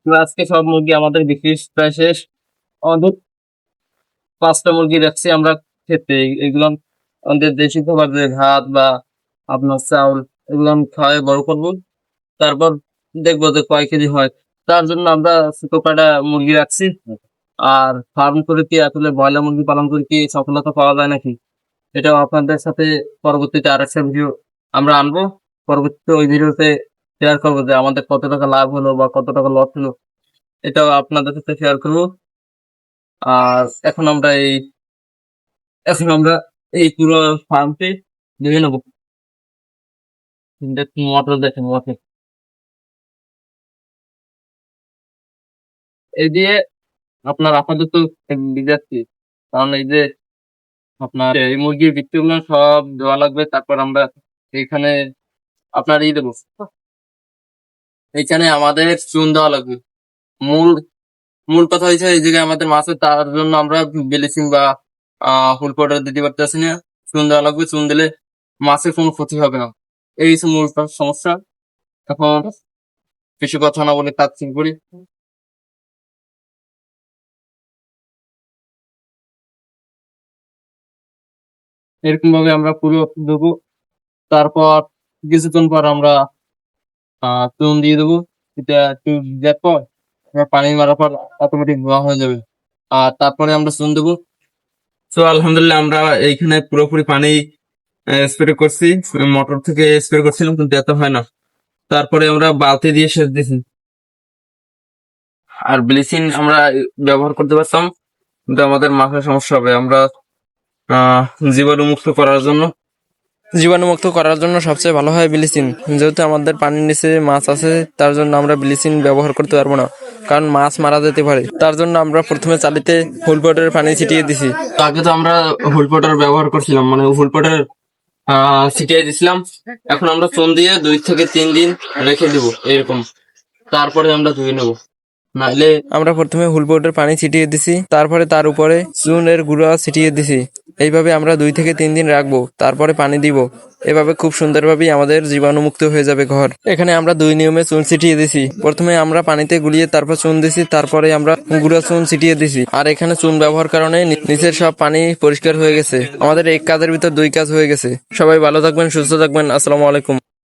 তো আজকে সব মুরগি আমাদের বিক্রি প্রায় শেষ। আমাদের 5টা মুরগি রাখছি আমরা খেতে। এগুলো আমাদের দেশি খাবার, যে ভাত বা আপনার চাউল, এগুলো খাওয়াই বড় করবো। তারপর দেখবো যে কয় কেজি হয়। তার জন্য আমরা ছোট কয়টা মুরগি রাখছি। আর ফার্ম করে কি আসলে ব্রয়লার মুরগি পালন করে কি সফলতা পাওয়া যায় নাকি, এটাও আপনাদের সাথে পরবর্তীতে আরেকটা ভিডিও আমরা আনবো। পরবর্তীতে ওই ভিডিওতে শেয়ার করবো যে আমাদের কত টাকা লাভ হলো বা কত টাকা লস হলো, এটাও আপনাদের সাথে শেয়ার করবো। আর এখন আমরা এই পুরো ফার্মটি দেখে নেবো। মোটর দেখেন, মোটর এই দিয়ে আপনার আপাতত যাচ্ছি, কারণ এই যে আপনার এই মুরগির ভিত্তিগুলো সব দেওয়া লাগবে। তারপর আমরা এইখানে আপনার দেবো, এইখানে আমাদের চুন দেওয়া লাগবে। মূল মূল কথা হয়েছে এই জায়গায় আমাদের মাছের, তার জন্য আমরা ব্লিচিং বা ফুল পাউডার দিতে পারতেছি না। চুন দেওয়া লাগবে, চুন দিলে মাছের কোনো ক্ষতি হবে না। এই হচ্ছে মূল সমস্যা। এখন বেশি কথা না বলে কাজ শুরু করি। এরকম ভাবে আমরা পুরো দেবো। তারপর কিছুক্ষণ পর আমরা চুন দিয়ে দেবো। এটা একটু দেওয়ার পর পানি মারার পর অটোমেটিক ধোয়া হয়ে যাবে। আর তারপরে আমরা চুন দেবো। তো আলহামদুলিল্লাহ আমরা এইখানে পুরোপুরি পানি স্প্রে করছি। মোটর থেকে স্প্রে করছিলাম কিন্তু এত হয় না। তারপরে আমরা বালতি দিয়ে সেচ দিছি। আর ব্লিচিং আমরা ব্যবহার করতে পারতাম, কিন্তু আমাদের মাথায় সমস্যা হবে। আমরা আহ জীবাণুমুক্ত করার জন্য সবচেয়ে ভালো হয় ব্লিচিং। যেহেতু আমাদের পানির নিচে মাছ আছে, তার জন্য আমরা ব্লিচিং ব্যবহার করতে পারবো না, কারণ মাছ মারা যেতে পারে। তার জন্য আমরা প্রথমে চালিতে হুল পাউডারের পানি ছিটিয়ে দিছি। আগে তো আমরা হুল পাউডার ব্যবহার করছিলাম, মানে হুল পাউডার ছিটিয়ে দিছিলাম। এখন আমরা চুন দিয়ে 2 থেকে 3 দিন রেখে দিব এরকম, তারপরে আমরা ধুয়ে নেবো। নাহলে আমরা প্রথমে হুল পাউডার পানি ছিটিয়ে দিছি, তারপরে তার উপরে চুনের গুঁড়া ছিটিয়ে দিছি। এইভাবে আমরা 2 থেকে 3 দিন রাখবো, তারপরে পানি দিব। এভাবে খুব সুন্দরভাবে আমাদের জীবাণুমুক্ত হয়ে যাবে ঘর। এখানে আমরা 2 নিয়মে চুন ছিটিয়ে দিছি। প্রথমে আমরা পানিতে গুলিয়ে তারপর চুন দিছি, তারপরে আমরা গুঁড়া চুন ছিটিয়ে দিছি। আর এখানে চুন ব্যবহার কারণে নিচের সব পানি পরিষ্কার হয়ে গেছে। আমাদের এক কাজের ভিতর 2 কাজ হয়ে গেছে। সবাই ভালো থাকবেন, সুস্থ থাকবেন। আসসালামু আলাইকুম।